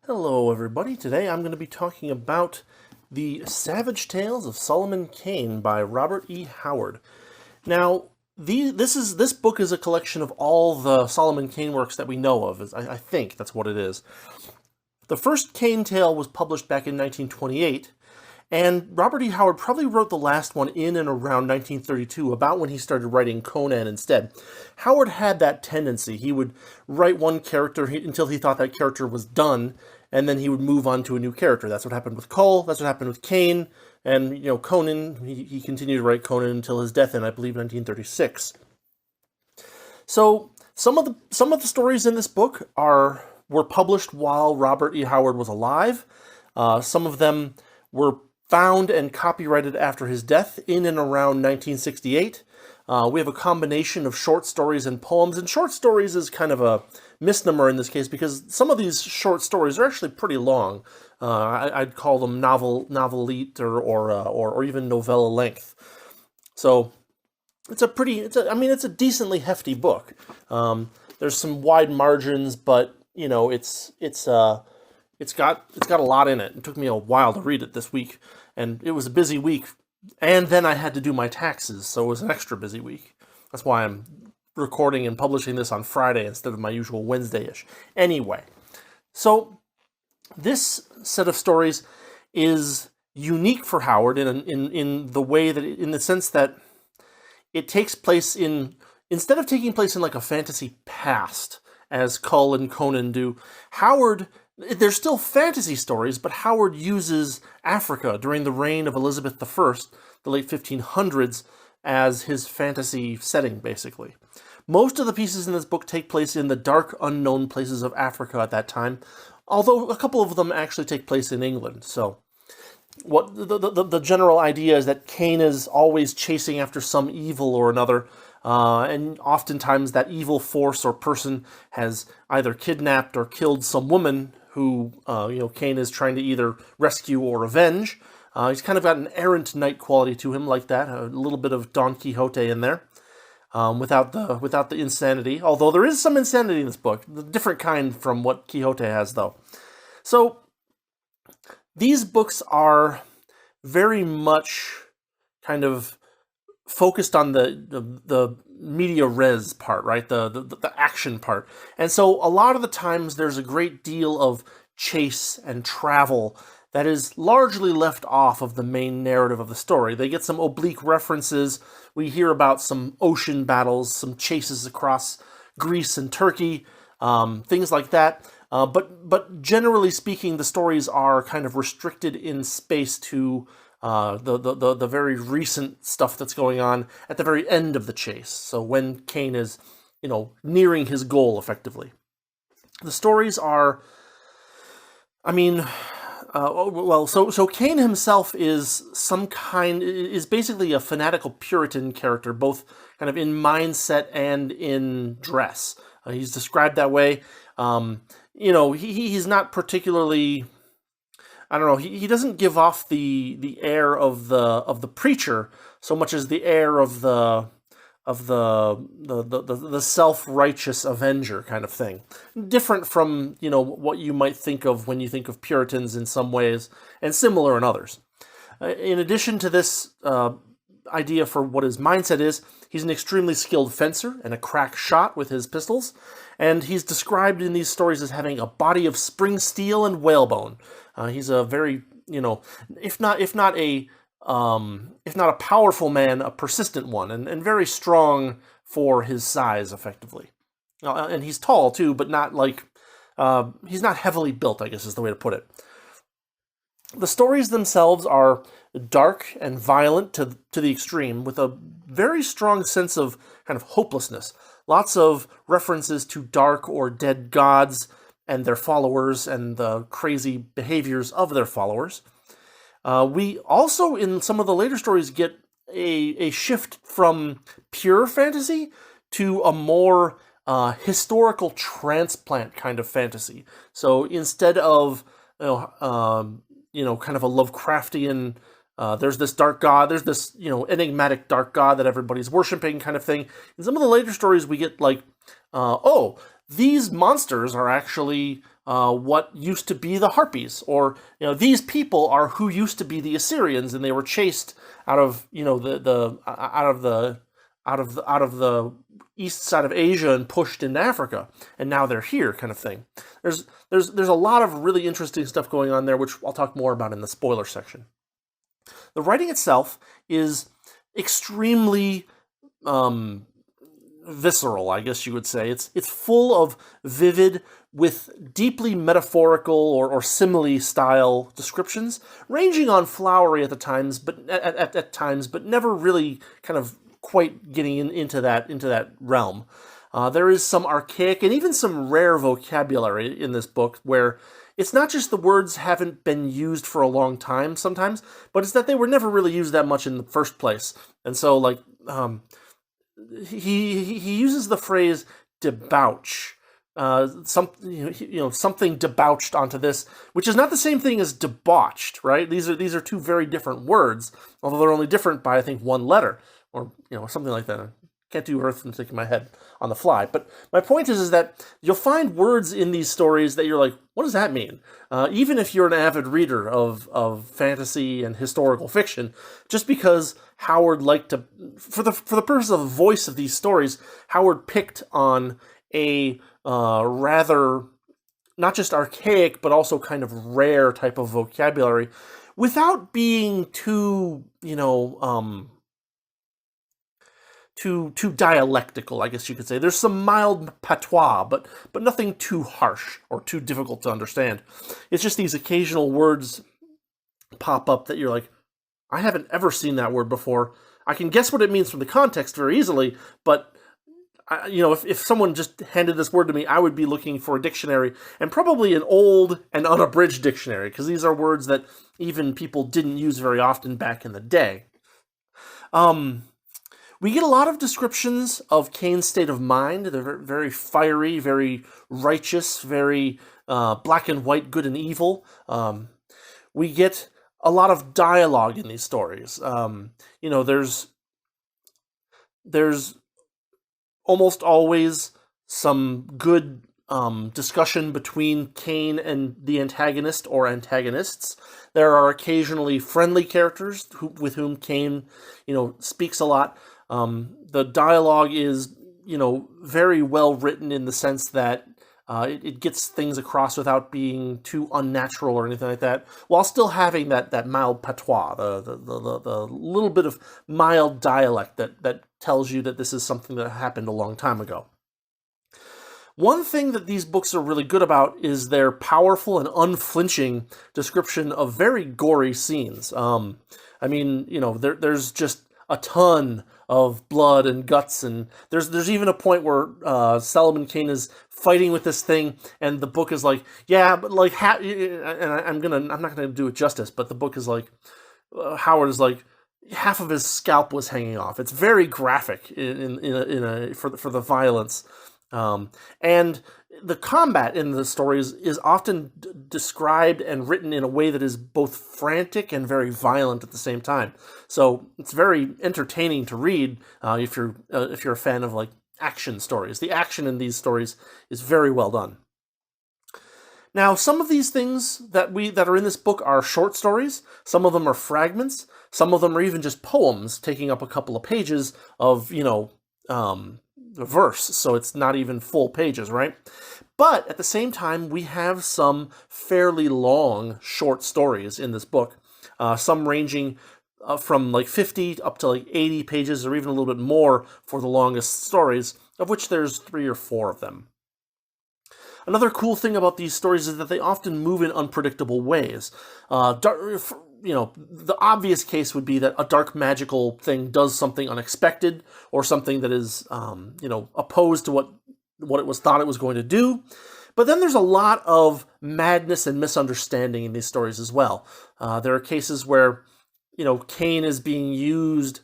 Hello everybody, today I'm going to be talking about The Savage Tales of Solomon Kane by Robert E. Howard. Now, this book is a collection of all the Solomon Kane works that we know of. I think that's what it is. The first Kane tale was published back in 1928, and Robert E. Howard probably wrote the last one in and around 1932, about when he started writing Conan instead. Howard had that tendency. He would write one character until he thought that character was done, and then he would move on to a new character. That's what happened with Cole, that's what happened with Kane, and, Conan, he continued to write Conan until his death in, I believe, 1936. So, some of the stories in this book were published while Robert E. Howard was alive. Some of them were found and copyrighted after his death in and around 1968. We have a combination of short stories and poems, and short stories is kind of a misnomer in this case because some of these short stories are actually pretty long. I'd call them novelette or even novella length. So it's a decently hefty book. There's some wide margins, but it's got a lot in it. It took me a while to read it this week, and it was a busy week. And then I had to do my taxes, so it was an extra busy week. That's why I'm recording and publishing this on Friday instead of my usual Wednesday-ish. Anyway, so this set of stories is unique for Howard in the way that, in the sense that it takes place instead of taking place in like a fantasy past, as Cull and Conan do, there's still fantasy stories, but Howard uses Africa during the reign of Elizabeth I, the late 1500s, as his fantasy setting, basically. Most of the pieces in this book take place in the dark, unknown places of Africa at that time, although a couple of them actually take place in England. So, what the general idea is that Kane is always chasing after some evil or another, and oftentimes that evil force or person has either kidnapped or killed some woman who, Kane is trying to either rescue or avenge. He's kind of got an errant knight quality to him like that, a little bit of Don Quixote in there, without the insanity. Although there is some insanity in this book, a different kind from what Quixote has, though. So, these books are very much kind of focused on the media res part, right? The action part. And so a lot of the times there's a great deal of chase and travel that is largely left off of the main narrative of the story. They get some oblique references. We hear about some ocean battles, some chases across Greece and Turkey, things like that. But generally speaking, the stories are kind of restricted in space to the very recent stuff that's going on at the very end of the chase. So when Kane is, nearing his goal effectively. The stories are, so Kane himself is is basically a fanatical Puritan character, both kind of in mindset and in dress. He's described that way. He's not particularly, I don't know. He doesn't give off the air of the preacher so much as the air of the self-righteous avenger kind of thing. Different from what you might think of when you think of Puritans in some ways, and similar in others. In addition to this idea for what his mindset is, he's an extremely skilled fencer and a crack shot with his pistols, and he's described in these stories as having a body of spring steel and whalebone. He's a very, if not a powerful man, a persistent one, and very strong for his size, effectively. And he's tall too, but not like he's not heavily built, I guess is the way to put it. The stories themselves are dark and violent to the extreme, with a very strong sense of kind of hopelessness. Lots of references to dark or dead gods and their followers and the crazy behaviors of their followers. We also, in some of the later stories, get a shift from pure fantasy to a more historical transplant kind of fantasy. So instead of kind of a Lovecraftian, there's this dark god, there's this, enigmatic dark god that everybody's worshiping kind of thing. In some of the later stories, we get like, these monsters are actually what used to be the Harpies, or these people are who used to be the Assyrians, and they were chased out of out of the east side of Asia and pushed into Africa, and now they're here, kind of thing. There's a lot of really interesting stuff going on there, which I'll talk more about in the spoiler section. The writing itself is extremely visceral, I guess you would say. It's full of vivid, with deeply metaphorical or simile style descriptions, ranging on flowery at times, but never really kind of quite getting into that realm. There is some archaic and even some rare vocabulary in this book, where it's not just the words haven't been used for a long time sometimes, but it's that they were never really used that much in the first place. And so, like, he uses the phrase debauch, something debauched onto this, which is not the same thing as debauched, right? These are two very different words, although they're only different by, I think, one letter, or something like that. I can't do arithmetic in my head on the fly. But my point is that you'll find words in these stories that you're like, what does that mean? Even if you're an avid reader of fantasy and historical fiction, just because Howard liked to, for the purpose of the voice of these stories, Howard picked on a rather not just archaic, but also kind of rare type of vocabulary, without being too too dialectical, I guess you could say. There's some mild patois, but nothing too harsh or too difficult to understand. It's just these occasional words pop up that you're like, I haven't ever seen that word before. I can guess what it means from the context very easily, but if someone just handed this word to me, I would be looking for a dictionary, and probably an old and unabridged dictionary, because these are words that even people didn't use very often back in the day. We get a lot of descriptions of Kane's state of mind. They're very fiery, very righteous, very black and white, good and evil. We get a lot of dialogue in these stories. There's almost always some good discussion between Kane and the antagonist or antagonists. There are occasionally friendly characters with whom Kane, speaks a lot. The dialogue is, very well written in the sense that it gets things across without being too unnatural or anything like that, while still having that mild patois, the little bit of mild dialect that tells you that this is something that happened a long time ago. One thing that these books are really good about is their powerful and unflinching description of very gory scenes. There's just a ton of blood and guts, and there's even a point where Solomon Kane is fighting with this thing, and the book is like, yeah, but like, I'm not gonna do it justice, but the book is like, Howard is like, half of his scalp was hanging off. It's very graphic for the violence, and the combat in the stories is often described and written in a way that is both frantic and very violent at the same time. So it's very entertaining to read if you're a fan of like action stories. The action in these stories is very well done. Now, some of these things that are in this book are short stories. Some of them are fragments. Some of them are even just poems taking up a couple of pages of verse, so it's not even full pages, right? But at the same time, we have some fairly long short stories in this book, some ranging from like 50 up to like 80 pages, or even a little bit more for the longest stories, of which there's 3 or 4 of them. Another cool thing about these stories is that they often move in unpredictable ways. The obvious case would be that a dark magical thing does something unexpected, or something that is, opposed to what it was thought it was going to do. But then there's a lot of madness and misunderstanding in these stories as well. There are cases where, Kane is being used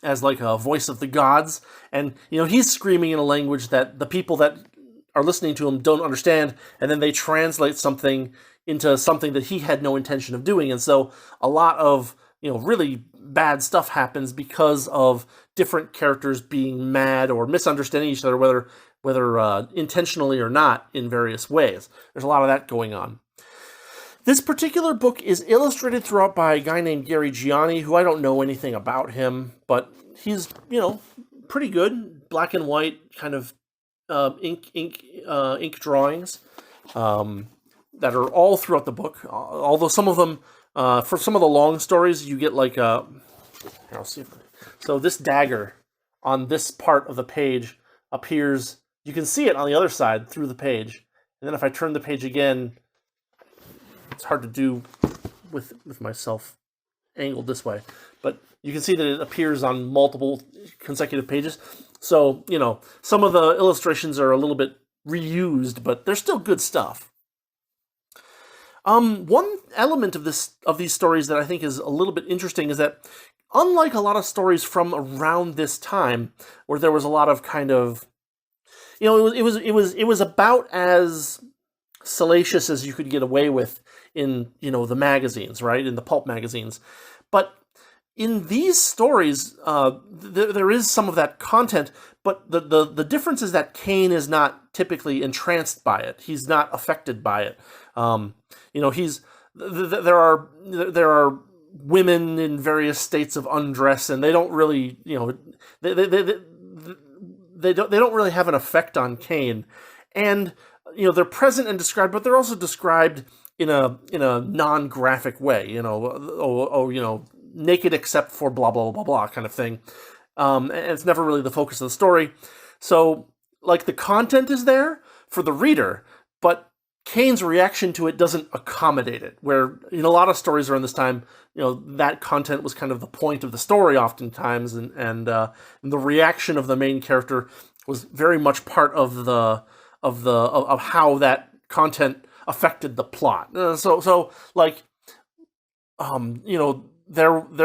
as like a voice of the gods, and, he's screaming in a language that the people that are listening to him don't understand, and then they translate something into something that he had no intention of doing. And so a lot of, really bad stuff happens because of different characters being mad or misunderstanding each other, whether whether intentionally or not, in various ways. There's a lot of that going on. This particular book is illustrated throughout by a guy named Gary Gianni, who I don't know anything about him, but he's, pretty good. Black and white, kind of ink drawings that are all throughout the book. Although some of them, for some of the long stories, you get like a... Here, I'll see if... So this dagger on this part of the page appears... You can see it on the other side through the page. And then if I turn the page again... It's hard to do with myself angled this way, but you can see that it appears on multiple consecutive pages. So, some of the illustrations are a little bit reused, but they're still good stuff. One element of these stories that I think is a little bit interesting is that, unlike a lot of stories from around this time, where there was a lot of kind of, it was about as salacious as you could get away with in, the magazines, right? In the pulp magazines. But in these stories, there is some of that content, but the difference is that Kane is not typically entranced by it. He's not affected by it. There are women in various states of undress, and they don't really, they don't really have an effect on Kane. And, they're present and described, but they're also described in a non-graphic way, naked except for blah, blah, blah, blah kind of thing. And it's never really the focus of the story. So, the content is there for the reader, but Kane's reaction to it doesn't accommodate it, where in a lot of stories around this time, that content was kind of the point of the story oftentimes, and the reaction of the main character was very much part of how that content affected the plot. There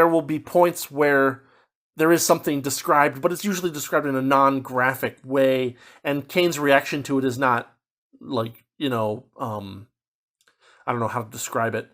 will be points where there is something described, but it's usually described in a non-graphic way, and Kane's reaction to it is not I don't know how to describe it.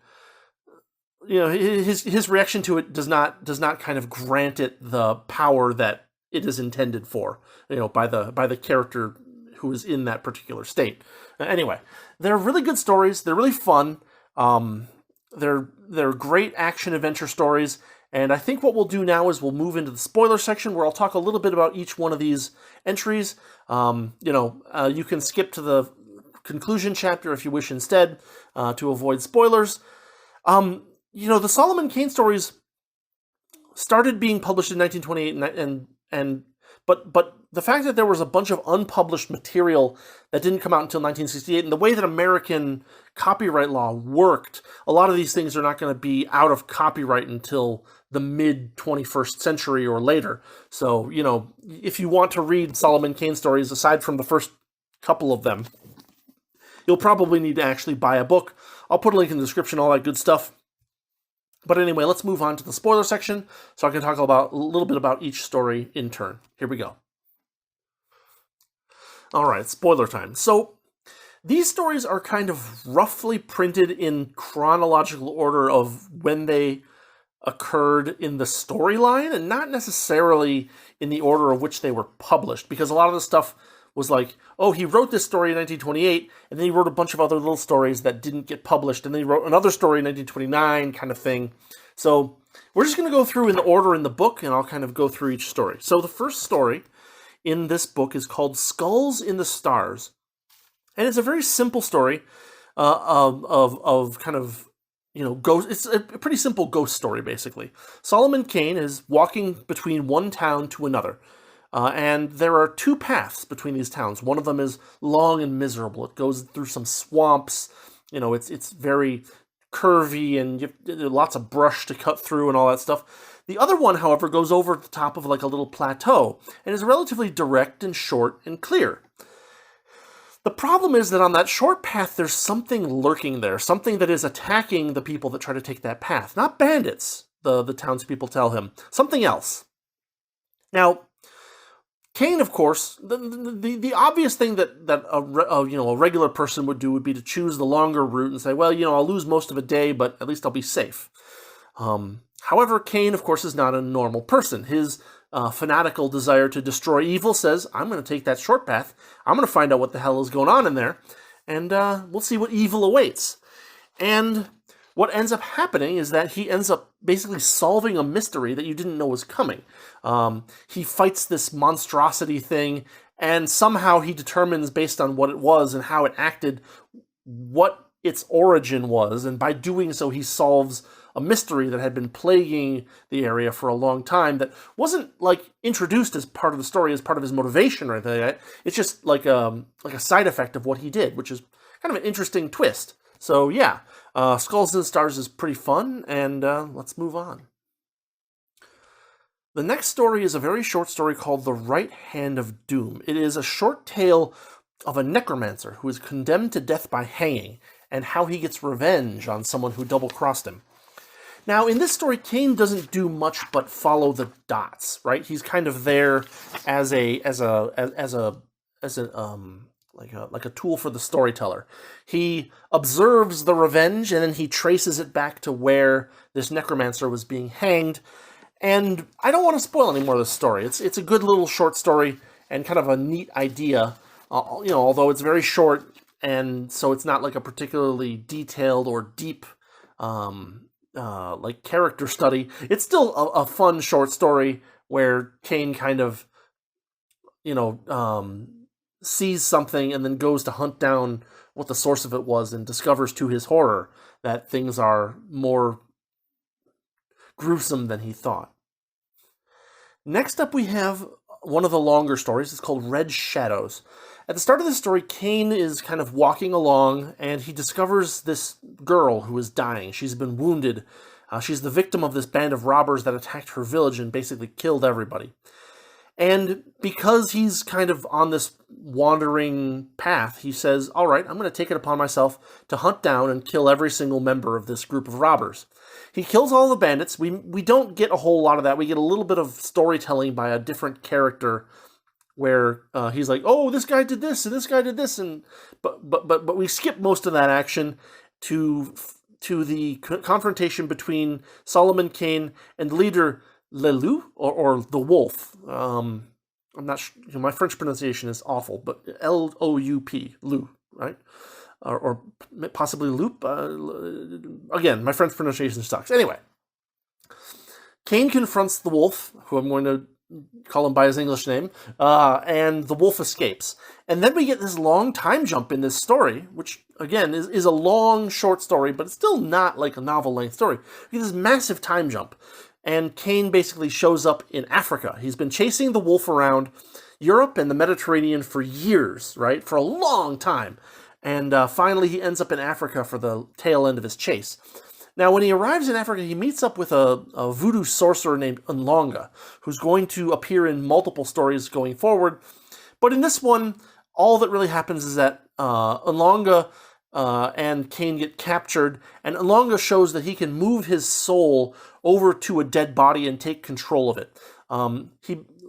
His reaction to it does not kind of grant it the power that it is intended for, by the character who is in that particular state. Anyway, they're really good stories. They're really fun. They're great action adventure stories. And I think what we'll do now is we'll move into the spoiler section, where I'll talk a little bit about each one of these entries. You can skip to the conclusion chapter if you wish instead, to avoid spoilers. The Solomon Kane stories started being published in 1928, but the fact that there was a bunch of unpublished material that didn't come out until 1968, and the way that American copyright law worked, a lot of these things are not going to be out of copyright until the mid-21st century or later. So, if you want to read Solomon Kane stories, aside from the first couple of them, you'll probably need to actually buy a book. I'll put a link in the description, all that good stuff. But anyway, let's move on to the spoiler section, so I can talk about a little bit about each story in turn. Here we go. All right, spoiler time. So, these stories are kind of roughly printed in chronological order of when they occurred in the storyline, and not necessarily in the order of which they were published, because a lot of the stuff was like, oh, he wrote this story in 1928, and then he wrote a bunch of other little stories that didn't get published, and then he wrote another story in 1929, kind of thing. So we're just going to go through in the order in the book, and I'll kind of go through each story. So the first story in this book is called Skulls in the Stars, and it's a very simple story of kind of, ghost. It's a pretty simple ghost story, basically. Solomon Kane is walking between one town to another. And there are two paths between these towns. One of them is long and miserable. It goes through some swamps. It's very curvy, and lots of brush to cut through and all that stuff. The other one, however, goes over the top of like a little plateau and is relatively direct and short and clear. The problem is that on that short path, there's something lurking there, something that is attacking the people that try to take that path. Not bandits, the townspeople tell him. Something else. Now, Kane, of course, the obvious thing that a regular person would do would be to choose the longer route and say, well, I'll lose most of a day, but at least I'll be safe. However, Kane, of course, is not a normal person. His fanatical desire to destroy evil, says, I'm going to take that short path. I'm going to find out what the hell is going on in there, and we'll see what evil awaits. And what ends up happening is that he ends up basically solving a mystery that you didn't know was coming. He fights this monstrosity thing, and somehow he determines, based on what it was and how it acted, what its origin was, and by doing so he solves a mystery that had been plaguing the area for a long time that wasn't, like, introduced as part of the story, as part of his motivation or anything like that. It's just like a side effect of what he did, which is kind of an interesting twist. So yeah, Skulls and Stars is pretty fun, and let's move on. The next story is a very short story called The Right Hand of Doom. It is a short tale of a necromancer who is condemned to death by hanging, and how he gets revenge on someone who double-crossed him. Now, in this story, Kane doesn't do much but follow the dots, right? He's kind of there as a tool for the storyteller. He observes the revenge, and then he traces it back to where this necromancer was being hanged. And I don't want to spoil any more of this story. It's a good little short story and kind of a neat idea. Although it's very short, and so it's not like a particularly detailed or deep like character study. It's still a fun short story where Kane kind of, sees something and then goes to hunt down what the source of it was, and discovers to his horror that things are more gruesome than he thought. Next up, we have one of the longer stories. It's called Red Shadows. At the start of the story, Kane is kind of walking along, and he discovers this girl who is dying. She's been wounded. She's the victim of this band of robbers that attacked her village and basically killed everybody. And because he's kind of on this wandering path, he says, all right, I'm going to take it upon myself to hunt down and kill every single member of this group of robbers. He kills all the bandits. We don't get a whole lot of that. We get a little bit of storytelling by a different character where he's like, oh, this guy did this, and this guy did this, but we skip most of that action to the confrontation between Solomon Kane and leader Lelou, or the Wolf. I'm not sure, my French pronunciation is awful, but L-O-U-P, Lou, right? Or possibly Loop. Again, my French pronunciation sucks. Anyway, Kane confronts the Wolf, who I'm going to call him by his English name, and the Wolf escapes. And then we get this long time jump in this story, which, again, is a long, short story, but it's still not like a novel-length story. We get this massive time jump, and Kane basically shows up in Africa. He's been chasing the Wolf around Europe and the Mediterranean for years, right? For a long time. And finally, he ends up in Africa for the tail end of his chase. Now, when he arrives in Africa, he meets up with a voodoo sorcerer named Nlonga, who's going to appear in multiple stories going forward. But in this one, all that really happens is that Nlonga and Kane get captured, and Nlonga shows that he can move his soul over to a dead body and take control of it.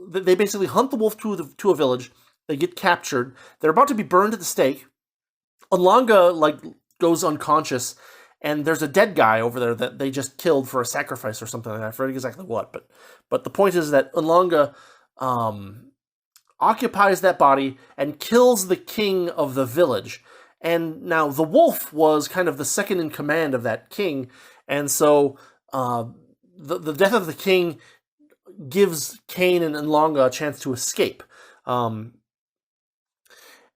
They basically hunt the wolf to a village. They get captured. They're about to be burned at the stake. Nlonga goes unconscious, and there's a dead guy over there that they just killed for a sacrifice or something like that. I forget exactly what, but the point is that Nlonga occupies that body and kills the king of the village. And now the wolf was kind of the second in command of that king, and so the death of the king gives Kane and Nlonga a chance to escape.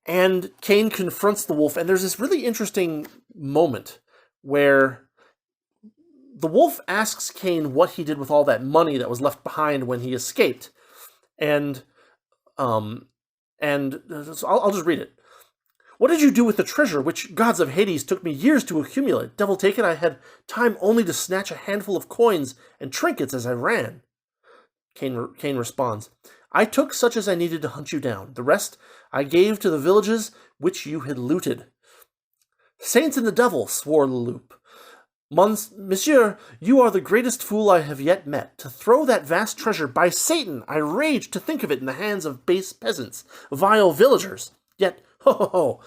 And Kane confronts the wolf, and there's this really interesting moment where the wolf asks Kane what he did with all that money that was left behind when he escaped. And so I'll just read it. What did you do with the treasure, which gods of Hades took me years to accumulate? Devil take it, I had time only to snatch a handful of coins and trinkets as I ran. Kane responds, I took such as I needed to hunt you down. The rest I gave to the villages which you had looted. Saints and the devil, swore Leloup. Monsieur, you are the greatest fool I have yet met. To throw that vast treasure, by Satan, I rage to think of it in the hands of base peasants, vile villagers. Yet, ho,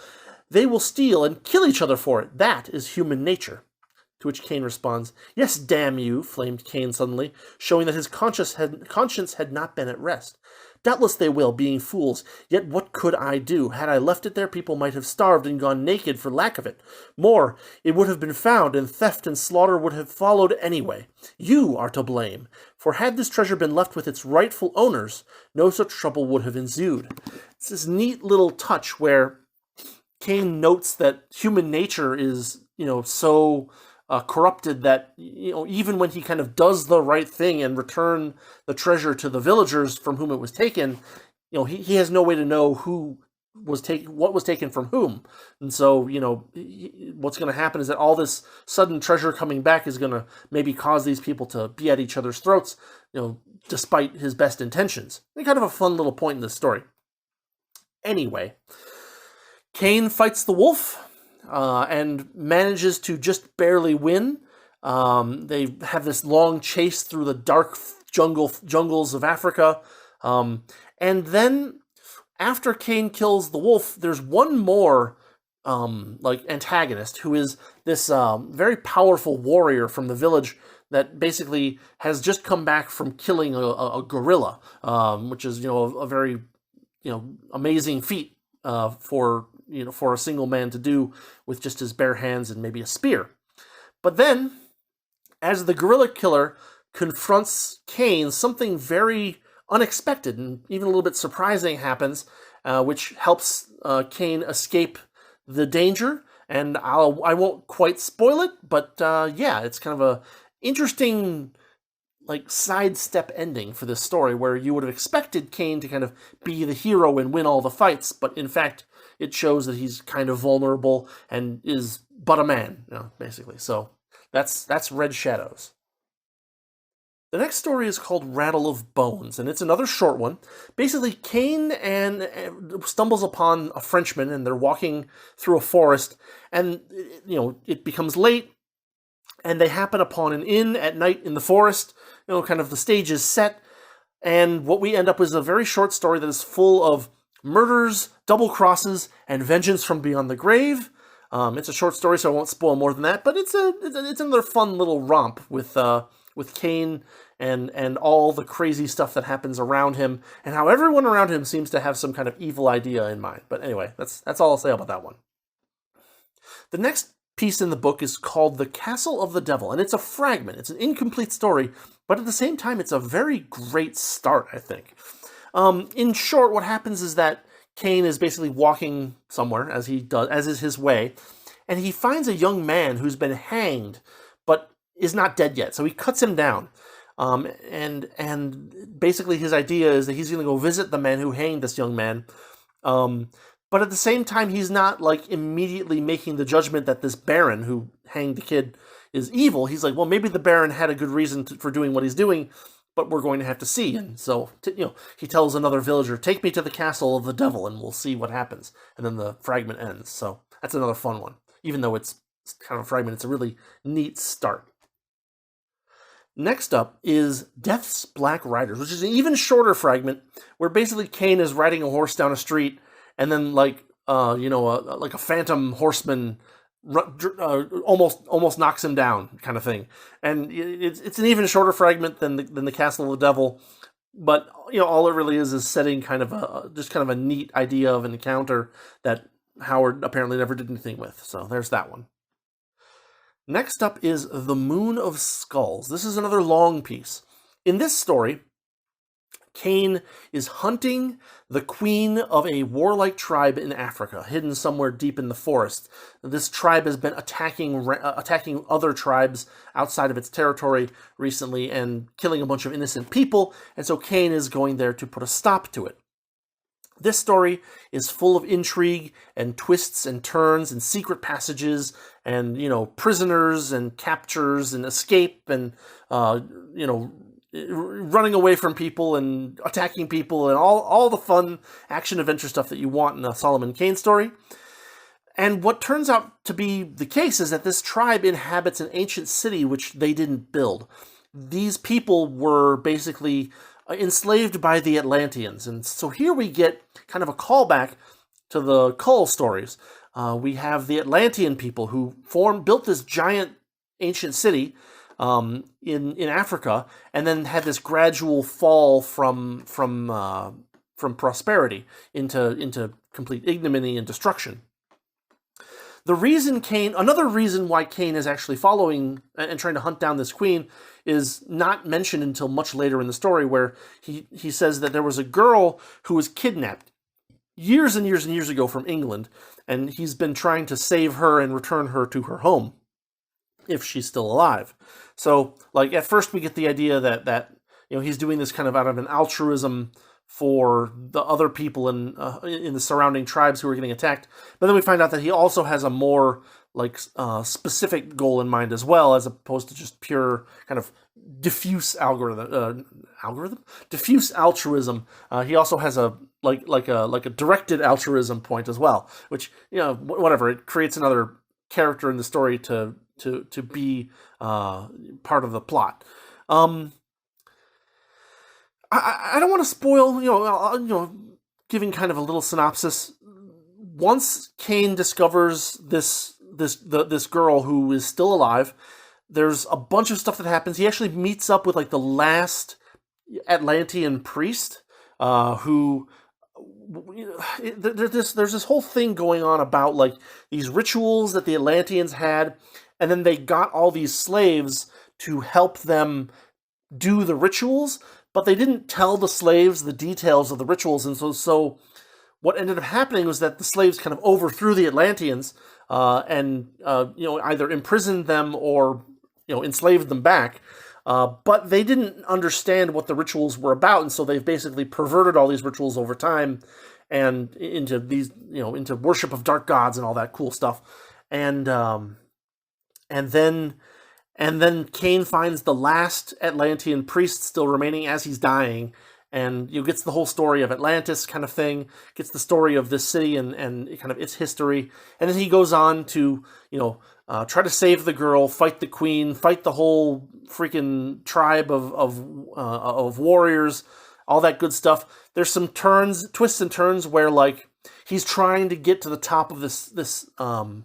they will steal and kill each other for it. That is human nature. To which Kane responds, "Yes, damn you," flamed Kane suddenly, showing that his conscience had not been at rest. "Doubtless they will, being fools. Yet what could I do? Had I left it there, people might have starved and gone naked for lack of it. More, it would have been found, and theft and slaughter would have followed anyway. You are to blame. For had this treasure been left with its rightful owners, no such trouble would have ensued." It's this neat little touch where Kane notes that human nature is, so corrupted that, even when he kind of does the right thing and return the treasure to the villagers from whom it was taken, he has no way to know what was taken from whom. And so, what's going to happen is that all this sudden treasure coming back is going to maybe cause these people to be at each other's throats, despite his best intentions. And kind of a fun little point in this story. Anyway, Kane fights the wolf, and manages to just barely win. They have this long chase through the dark jungles of Africa. And then, after Kane kills the wolf, there's one more antagonist, who is this very powerful warrior from the village that basically has just come back from killing a gorilla, which is, a very, amazing feat for a single man to do with just his bare hands and maybe a spear. But then, as the gorilla killer confronts Kane, something very unexpected and even a little bit surprising happens, which helps Kane escape the danger. And I won't quite spoil it, but it's kind of a interesting sidestep ending for this story, where you would have expected Kane to kind of be the hero and win all the fights, but in fact, it shows that he's kind of vulnerable and is but a man, basically. So that's Red Shadows. The next story is called Rattle of Bones, and it's another short one. Basically, Kane stumbles upon a Frenchman, and they're walking through a forest, and it becomes late, and they happen upon an inn at night in the forest. Kind of the stage is set, and what we end up with is a very short story that is full of murders, double crosses, and vengeance from beyond the grave. It's a short story, so I won't spoil more than that, but it's another fun little romp with Kane and all the crazy stuff that happens around him, and how everyone around him seems to have some kind of evil idea in mind. But anyway, that's all I'll say about that one. The next piece in the book is called The Castle of the Devil, and it's a fragment. It's an incomplete story, but at the same time, it's a very great start, I think. In short, what happens is that Kane is basically walking somewhere, as is his way, and he finds a young man who's been hanged, but is not dead yet. So he cuts him down, and basically his idea is that he's going to go visit the man who hanged this young man. But at the same time, he's not immediately making the judgment that this Baron who hanged the kid is evil. He's like, well, maybe the Baron had a good reason for doing what he's doing, but we're going to have to see. And so, he tells another villager, "Take me to the castle of the devil, and we'll see what happens." And then the fragment ends. So that's another fun one. Even though it's kind of a fragment, it's a really neat start. Next up is Death's Black Riders, which is an even shorter fragment, where basically Kane is riding a horse down a street, and then a phantom horseman almost knocks him down, kind of thing. And it's an even shorter fragment than the Castle of the Devil, but all it really is setting kind of a neat idea of an encounter that Howard apparently never did anything with. So there's that one. Next up is The Moon of Skulls. This is another long piece. In this story, Kane is hunting the queen of a warlike tribe in Africa, hidden somewhere deep in the forest. This tribe has been attacking other tribes outside of its territory recently and killing a bunch of innocent people, and so Kane is going there to put a stop to it. This story is full of intrigue and twists and turns and secret passages and, prisoners and captures and escape and, running away from people and attacking people and all the fun action-adventure stuff that you want in a Solomon Kane story. And what turns out to be the case is that this tribe inhabits an ancient city which they didn't build. These people were basically enslaved by the Atlanteans. And so here we get kind of a callback to the Kull stories. We have the Atlantean people who built this giant ancient city in Africa, and then had this gradual fall from prosperity into complete ignominy and destruction. Another reason why Kane is actually following and trying to hunt down this queen is not mentioned until much later in the story, where he says that there was a girl who was kidnapped years and years and years ago from England, and he's been trying to save her and return her to her home, if she's still alive. So, like, at first we get the idea that he's doing this kind of out of an altruism for the other people in the surrounding tribes who are getting attacked. But then we find out that he also has a more specific goal in mind as well, as opposed to just pure kind of diffuse diffuse altruism. He also has a directed altruism point as well, which whatever, it creates another character in the story to be part of the plot. I don't want to spoil, giving kind of a little synopsis. Once Kane discovers this girl who is still alive, there's a bunch of stuff that happens. He actually meets up with the last Atlantean priest, who there's this whole thing going on about these rituals that the Atlanteans had, and then they got all these slaves to help them do the rituals, but they didn't tell the slaves the details of the rituals, and so what ended up happening was that the slaves kind of overthrew the Atlanteans and either imprisoned them or enslaved them back. But they didn't understand what the rituals were about, and so they've basically perverted all these rituals over time and into these into worship of dark gods and all that cool stuff. And then Kane finds the last Atlantean priest still remaining as he's dying, and gets the whole story of Atlantis kind of thing, gets the story of this city and kind of its history, and then he goes on to try to save the girl, fight the queen, fight the whole freaking tribe of warriors, all that good stuff. There's some twists and turns where he's trying to get to the top of this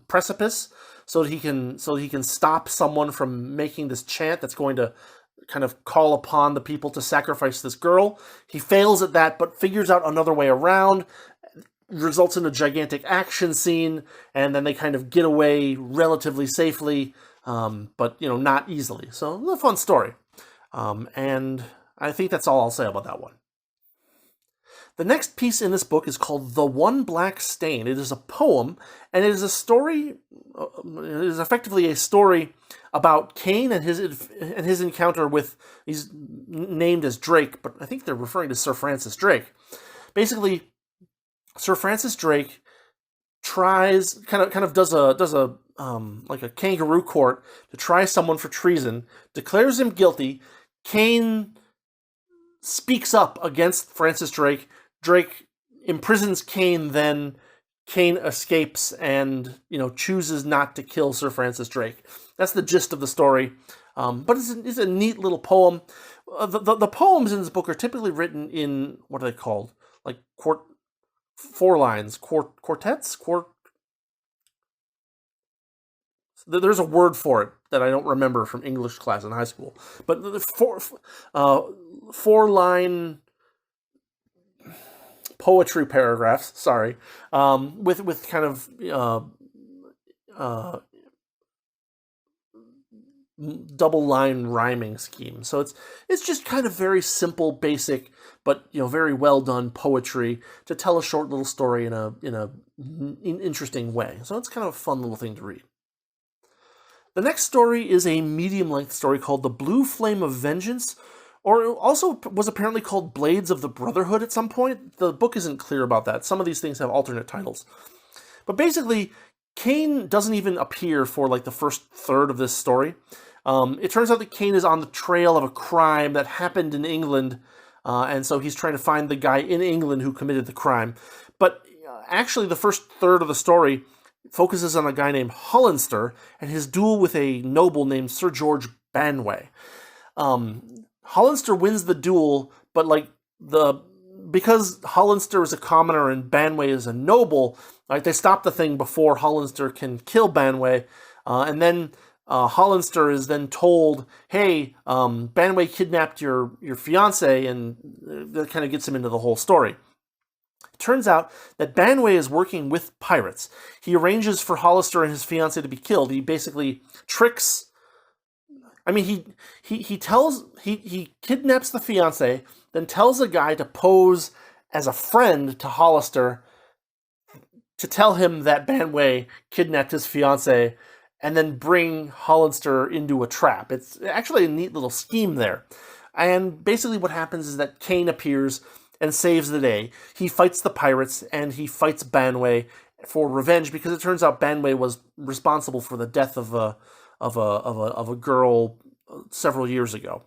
precipice, so that he can stop someone from making this chant that's going to kind of call upon the people to sacrifice this girl. He fails at that, but figures out another way around, results in a gigantic action scene, and then they kind of get away relatively safely, but not easily. So, a fun story. And I think that's all I'll say about that one. The next piece in this book is called The One Black Stain. It is a poem, and it is a story. It is effectively a story about Kane and his encounter with. He's named as Drake, but I think they're referring to Sir Francis Drake. Basically, Sir Francis Drake tries kind of does a kangaroo court to try someone for treason, declares him guilty. Kane speaks up against Francis Drake. Drake imprisons Kane, then Kane escapes and, chooses not to kill Sir Francis Drake. That's the gist of the story. But it's a neat little poem. The poems in this book are typically written in, what are they called? Four lines. Quartets? There's a word for it that I don't remember from English class in high school. But the four-line poetry paragraphs, sorry, with kind of double line rhyming scheme. So it's just kind of very simple, basic, but very well done poetry to tell a short little story in an interesting way. So it's kind of a fun little thing to read. The next story is a medium-length story called The Blue Flame of Vengeance, or it also was apparently called Blades of the Brotherhood at some point. The book isn't clear about that. Some of these things have alternate titles. But basically, Kane doesn't even appear for the first third of this story. It turns out that Kane is on the trail of a crime that happened in England, and so he's trying to find the guy in England who committed the crime. But actually, the first third of the story focuses on a guy named Hollister and his duel with a noble named Sir George Banway. Hollister wins the duel, but because Hollister is a commoner and Banway is a noble, they stop the thing before Hollister can kill Banway, and then Hollister is then told, hey, Banway kidnapped your fiance, and that kind of gets him into the whole story. It turns out that Banway is working with pirates. He arranges for Hollister and his fiance to be killed. He basically tricks... I mean, he kidnaps the fiance, then tells a guy to pose as a friend to Hollister to tell him that Banway kidnapped his fiance, and then bring Hollister into a trap. It's actually a neat little scheme there. And basically what happens is that Kane appears and saves the day. He fights the pirates, and he fights Banway for revenge, because it turns out Banway was responsible for the death of a girl several years ago.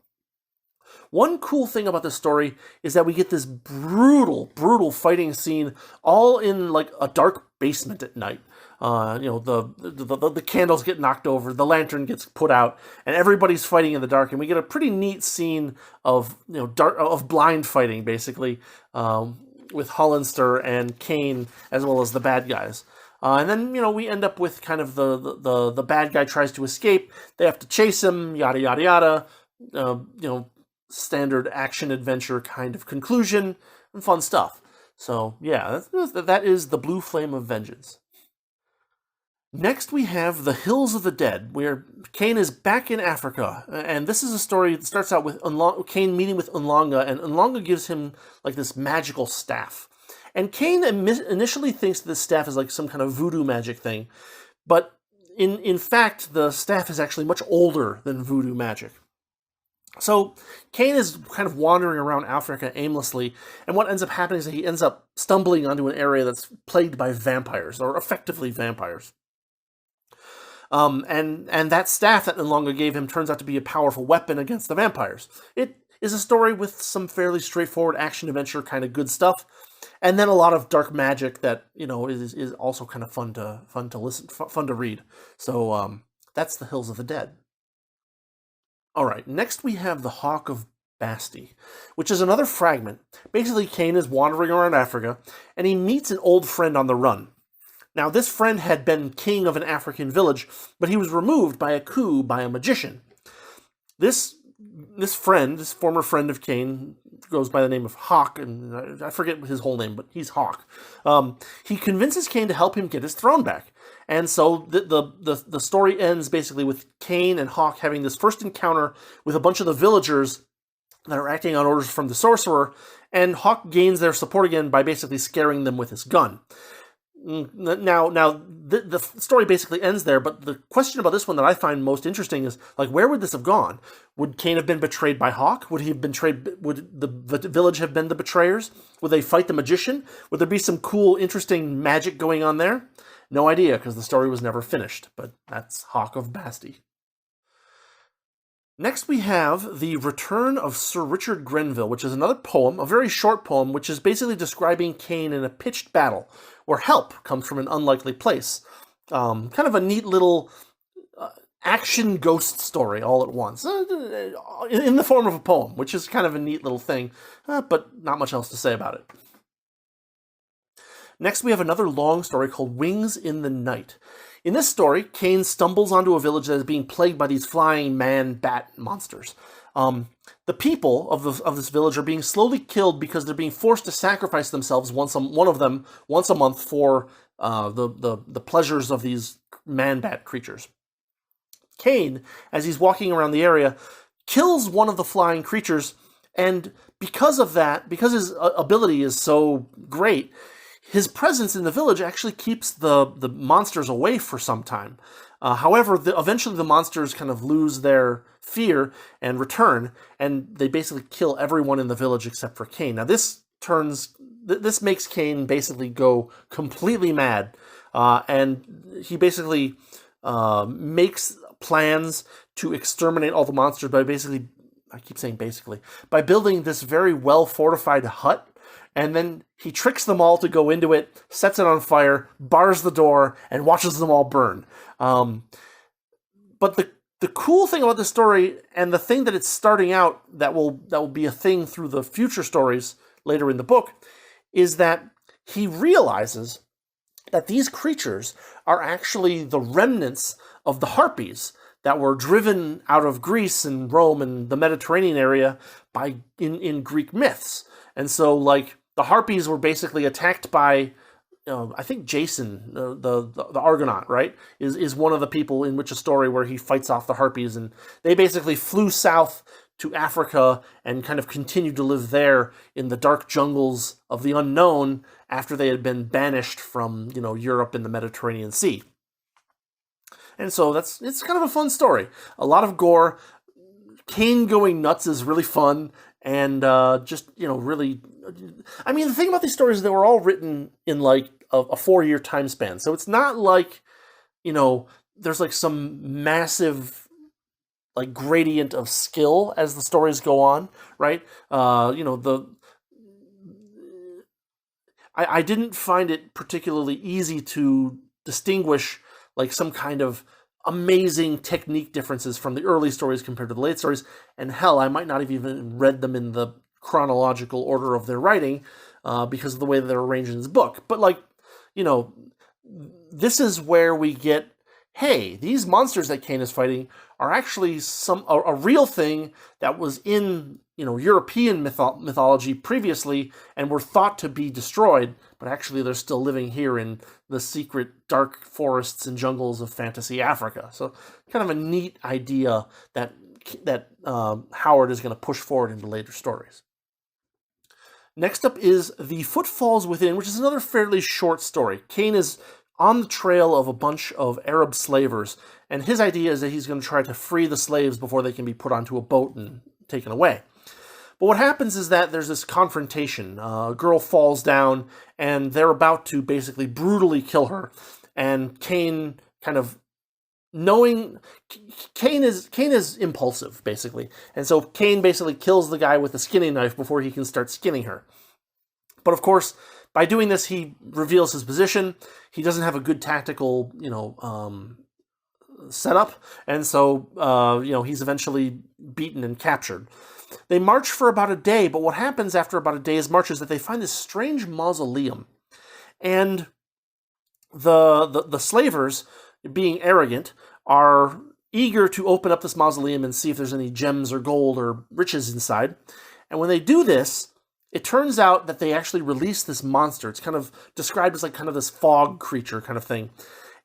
One cool thing about this story is that we get this brutal fighting scene all in like a dark basement at night. The candles get knocked over, the lantern gets put out, and everybody's fighting in the dark. And we get a pretty neat scene of of blind fighting, basically, with Hollister and Kane as well as the bad guys. And then we end up with kind of the bad guy tries to escape. They have to chase him, yada yada yada. Standard action adventure kind of conclusion and fun stuff. So yeah, that is the Blue Flame of Vengeance. Next, we have The Hills of the Dead, where Kane is back in Africa, and this is a story that starts out with Kane meeting with Unlonga, and Unlonga gives him like this magical staff. And Kane initially thinks this staff is like some kind of voodoo magic thing, but in fact, the staff is actually much older than voodoo magic. So Kane is kind of wandering around Africa aimlessly, and what ends up happening is that he ends up stumbling onto an area that's plagued by vampires, or effectively vampires. And that staff that Unlonga gave him turns out to be a powerful weapon against the vampires. It is a story with some fairly straightforward action-adventure kind of good stuff, and then a lot of dark magic that, is also kind of fun to listen, fun to read. So that's The Hills of the Dead. All right, next we have The Hawk of Basti, which is another fragment. Basically, Kane is wandering around Africa, and he meets an old friend on the run. Now, this friend had been king of an African village, but he was removed by a coup by a magician. This former friend of Kane, goes by the name of Hawk, and I forget his whole name, but he's Hawk. He convinces Kane to help him get his throne back. And so the story ends basically with Kane and Hawk having this first encounter with a bunch of the villagers that are acting on orders from the sorcerer, and Hawk gains their support again by basically scaring them with his gun. Now, the story basically ends there, but the question about this one that I find most interesting is, like, where would this have gone? Would Kane have been betrayed by Hawk? Would he have would the village have been the betrayers? Would they fight the magician? Would there be some cool, interesting magic going on there? No idea, because the story was never finished, but that's Hawk of Basti. Next we have The Return of Sir Richard Grenville, which is another poem, a very short poem, which is basically describing Kane in a pitched battle, where help comes from an unlikely place. Kind of a neat little action ghost story all at once, in the form of a poem, which is kind of a neat little thing, but not much else to say about it. Next, we have another long story called Wings in the Night. In this story, Kane stumbles onto a village that is being plagued by these flying man-bat monsters. The people of this village are being slowly killed because they're being forced to sacrifice themselves once a month for the pleasures of these man-bat creatures. Kane, as he's walking around the area, kills one of the flying creatures, and because of that, because his ability is so great, his presence in the village actually keeps the monsters away for some time. However, eventually the monsters kind of lose their fear and return, and they basically kill everyone in the village except for Kane. Now, this makes Kane basically go completely mad, and he basically makes plans to exterminate all the monsters by by building this very well-fortified hut. And then he tricks them all to go into it, sets it on fire, bars the door, and watches them all burn. But the cool thing about this story, and the thing that it's starting out that will be a thing through the future stories later in the book, is that he realizes that these creatures are actually the remnants of the harpies that were driven out of Greece and Rome and the Mediterranean area by in Greek myths. And so, like, the Harpies were basically attacked by, I think Jason, the Argonaut, right, is one of the people in which a story where he fights off the Harpies, and they basically flew south to Africa and kind of continued to live there in the dark jungles of the unknown after they had been banished from, Europe and the Mediterranean Sea. And so it's kind of a fun story. A lot of gore. Kane going nuts is really fun, and really... I mean, the thing about these stories is they were all written in, like, a 4-year time span. So it's not like, there's, like, some massive, like, gradient of skill as the stories go on, right? I didn't find it particularly easy to distinguish, like, some kind of amazing technique differences from the early stories compared to the late stories. And hell, I might not have even read them in the chronological order of their writing because of the way that they're arranged in this book. But, like, this is where we get, hey, these monsters that Kane is fighting are actually a real thing that was in, European mythology previously and were thought to be destroyed, but actually they're still living here in the secret dark forests and jungles of fantasy Africa. So kind of a neat idea that Howard is going to push forward into later stories. Next up is The Footfalls Within, which is another fairly short story. Kane is on the trail of a bunch of Arab slavers, and his idea is that he's going to try to free the slaves before they can be put onto a boat and taken away. But what happens is that there's this confrontation. A girl falls down, and they're about to basically brutally kill her. And Kane kind of knowing... Kane is impulsive, basically. And so Kane basically kills the guy with a skinning knife before he can start skinning her. But of course, by doing this, he reveals his position. He doesn't have a good tactical, setup. And so, he's eventually beaten and captured. They march for about a day, but what happens after about a day's march is that they find this strange mausoleum. And the slavers, being arrogant, are eager to open up this mausoleum and see if there's any gems or gold or riches inside. And when they do this, it turns out that they actually release this monster. It's kind of described as like kind of this fog creature kind of thing.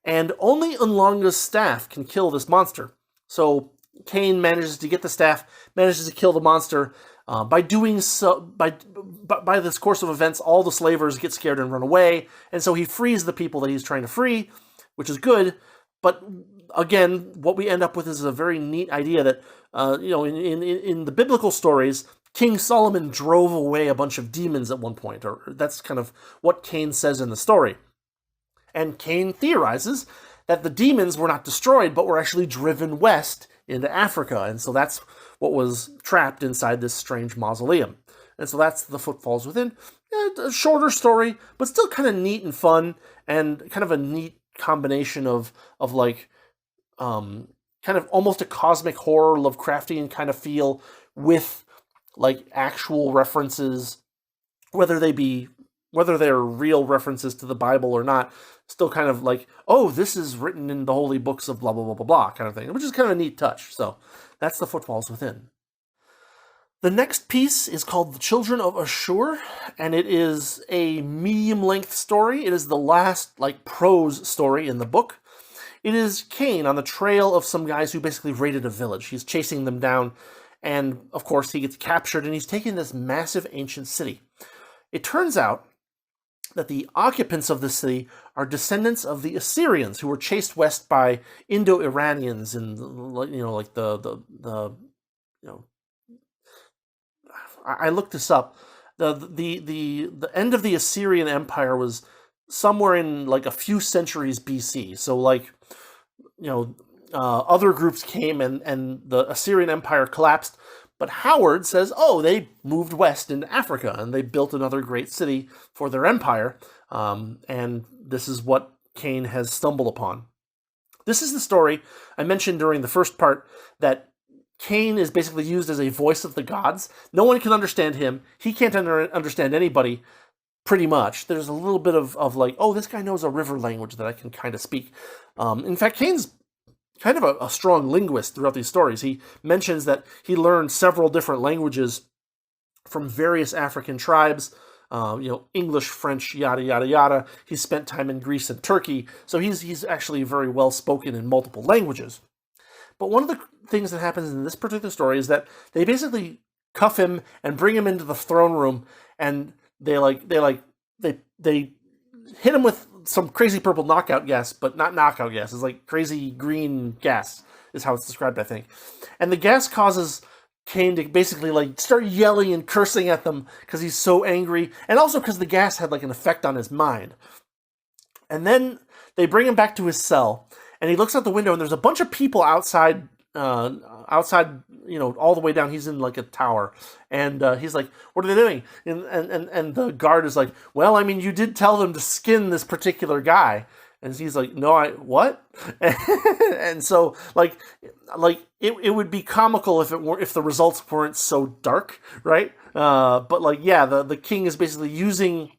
And only Unlanga's staff can kill this monster. So Kane manages to get the staff, manages to kill the monster. By doing so, by this course of events, all the slavers get scared and run away. And so he frees the people that he's trying to free, which is good. But again, what we end up with is a very neat idea that, in the biblical stories, King Solomon drove away a bunch of demons at one point, or that's kind of what Kane says in the story. And Kane theorizes that the demons were not destroyed, but were actually driven west into Africa, and so that's what was trapped inside this strange mausoleum. And so that's The Footfalls Within. A shorter story, but still kind of neat and fun, and kind of a neat combination of like, kind of almost a cosmic horror, Lovecraftian kind of feel with like actual references, whether they're real references to the Bible or not, still kind of like, oh, this is written in the holy books of blah, blah, blah, blah, blah, kind of thing, which is kind of a neat touch. So that's The Footfalls Within. The next piece is called The Children of Asshur, and it is a medium-length story. It is the last, like, prose story in the book. It is Kane on the trail of some guys who basically raided a village. He's chasing them down, and, of course, he gets captured, and he's taken this massive ancient city. It turns out that the occupants of the city are descendants of the Assyrians, who were chased west by Indo-Iranians and, I looked this up. The end of the Assyrian Empire was somewhere in like a few centuries BC. So other groups came and the Assyrian Empire collapsed. But Howard says, oh, they moved west into Africa and they built another great city for their empire. And this is what Kane has stumbled upon. This is the story I mentioned during the first part, that Kane is basically used as a voice of the gods. No one can understand him. He can't understand anybody, pretty much. There's a little bit of like, oh, this guy knows a river language that I can kind of speak. In fact, Kane's kind of a strong linguist throughout these stories. He mentions that he learned several different languages from various African tribes, English, French, yada, yada, yada. He spent time in Greece and Turkey, so he's actually very well spoken in multiple languages. But one of the things that happens in this particular story is that they basically cuff him and bring him into the throne room, and they hit him with some crazy purple knockout gas, but not knockout gas. It's like crazy green gas is how it's described, I think. And the gas causes Kane to basically like start yelling and cursing at them because he's so angry, and also because the gas had like an effect on his mind. And then they bring him back to his cell, and he looks out the window, and there's a bunch of people outside, all the way down. He's in like a tower, and he's like, "What are they doing?" And the guard is like, "Well, I mean, you did tell them to skin this particular guy." And he's like, "No, what?" And so, it would be comical if the results weren't so dark, right? But the king is basically using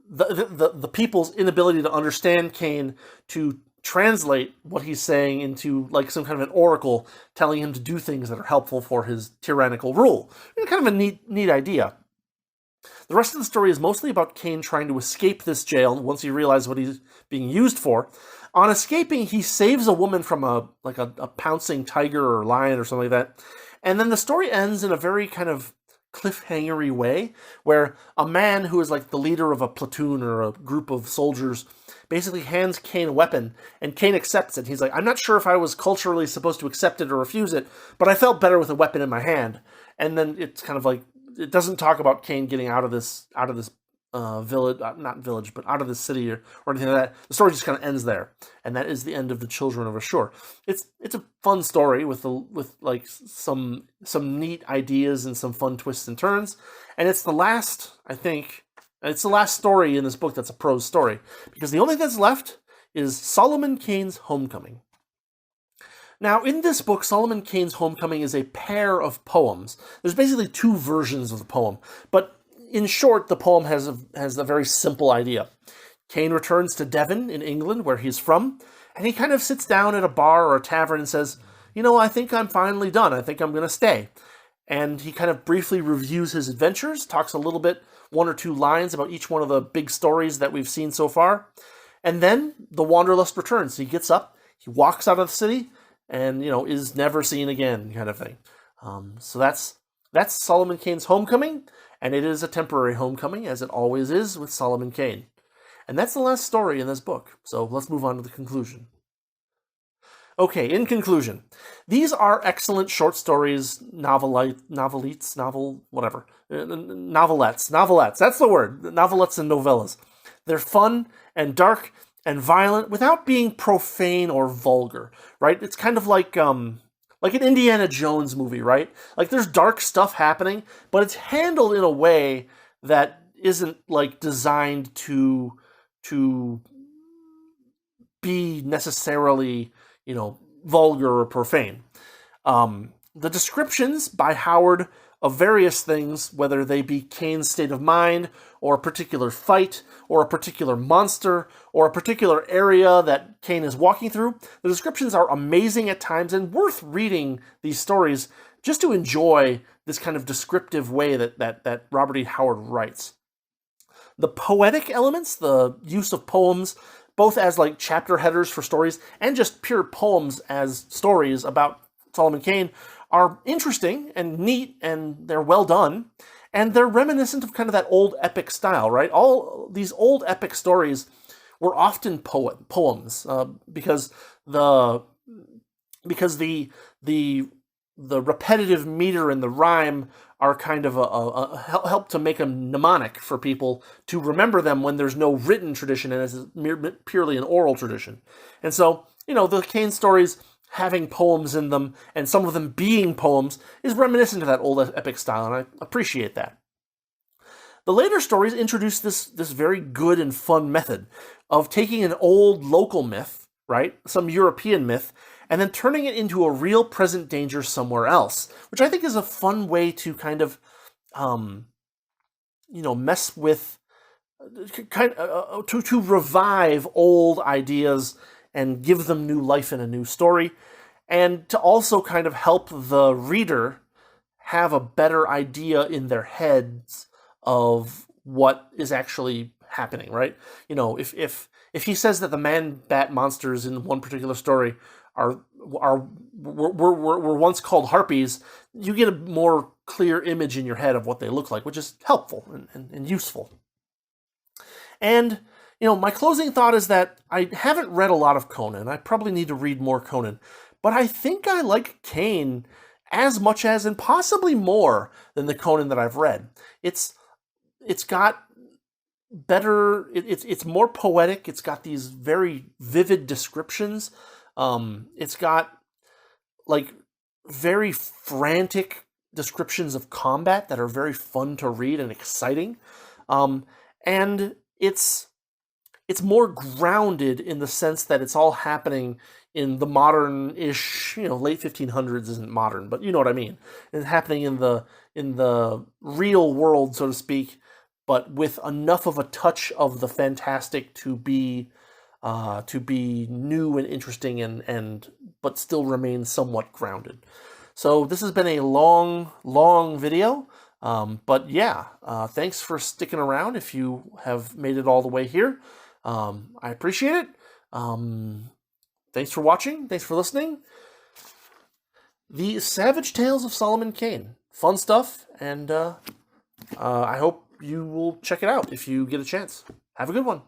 the people's inability to understand Kane to translate what he's saying into like some kind of an oracle, telling him to do things that are helpful for his tyrannical rule. Kind of a neat idea. The rest of the story is mostly about Kane trying to escape this jail once he realizes what he's being used for. On escaping, he saves a woman from a pouncing tiger or lion or something like that. And then the story ends in a very kind of cliffhangery way, where a man who is like the leader of a platoon or a group of soldiers basically hands Kane a weapon, and Kane accepts it. He's like, "I'm not sure if I was culturally supposed to accept it or refuse it, but I felt better with a weapon in my hand." And then it's kind of like, it doesn't talk about Kane getting out of this village, not village, but out of this city or anything like that. The story just kind of ends there, and that is the end of the Children of Asshur. It's a fun story with like some neat ideas and some fun twists and turns, and it's the last, I think, it's the last story in this book that's a prose story, because the only thing that's left is Solomon Kane's Homecoming. Now, in this book, Solomon Kane's Homecoming is a pair of poems. There's basically two versions of the poem, but in short, the poem has a very simple idea. Kane returns to Devon in England, where he's from, and he kind of sits down at a bar or a tavern and says, "I think I'm finally done. I think I'm going to stay." And he kind of briefly reviews his adventures, talks a little bit, one or two lines about each one of the big stories that we've seen so far. And then the wanderlust returns. He gets up, he walks out of the city, and, is never seen again, kind of thing. So that's Solomon Kane's Homecoming, and it is a temporary homecoming, as it always is with Solomon Kane. And that's the last story in this book, so let's move on to the conclusion. Okay, in conclusion, these are excellent short stories, novelettes, that's the word, novelettes and novellas. They're fun and dark and violent without being profane or vulgar, right? It's kind of like an Indiana Jones movie, right? Like, there's dark stuff happening, but it's handled in a way that isn't like designed to be necessarily, vulgar or profane. The descriptions by Howard of various things, whether they be Kane's state of mind, or a particular fight, or a particular monster, or a particular area that Kane is walking through, the descriptions are amazing at times and worth reading these stories just to enjoy this kind of descriptive way that Robert E. Howard writes. The poetic elements, the use of poems, both as like chapter headers for stories and just pure poems as stories about Solomon Kane, are interesting and neat, and they're well done, and they're reminiscent of kind of that old epic style, right? All these old epic stories were often poems because the repetitive meter and the rhyme are kind of a help to make them mnemonic for people to remember them when there's no written tradition and it's purely an oral tradition. And so, the Kane stories having poems in them, and some of them being poems, is reminiscent of that old epic style, and I appreciate that. The later stories introduce this very good and fun method of taking an old local myth, right, some European myth, and then turning it into a real present danger somewhere else, which I think is a fun way to kind of, mess with, to revive old ideas and give them new life in a new story, and to also kind of help the reader have a better idea in their heads of what is actually happening, right? You know, if he says that the man-bat monsters in one particular story were once called harpies, you get a more clear image in your head of what they look like, which is helpful and useful. And, you know, my closing thought is that I haven't read a lot of Conan. I probably need to read more Conan. But I think I like Kane as much as, and possibly more, than the Conan that I've read. It's got better, it's more poetic. It's got these very vivid descriptions. It's got, like, very frantic descriptions of combat that are very fun to read and exciting. And it's more grounded in the sense that it's all happening in the modern-ish, you know, late 1500s isn't modern, but you know what I mean. It's happening in the real world, so to speak, but with enough of a touch of the fantastic to be new and interesting and but still remain somewhat grounded. So this has been a long video. But yeah, thanks for sticking around if you have made it all the way here. I appreciate it. Thanks for watching. Thanks for listening. The Savage Tales of Solomon Kane. Fun stuff, and I hope you will check it out if you get a chance. Have a good one.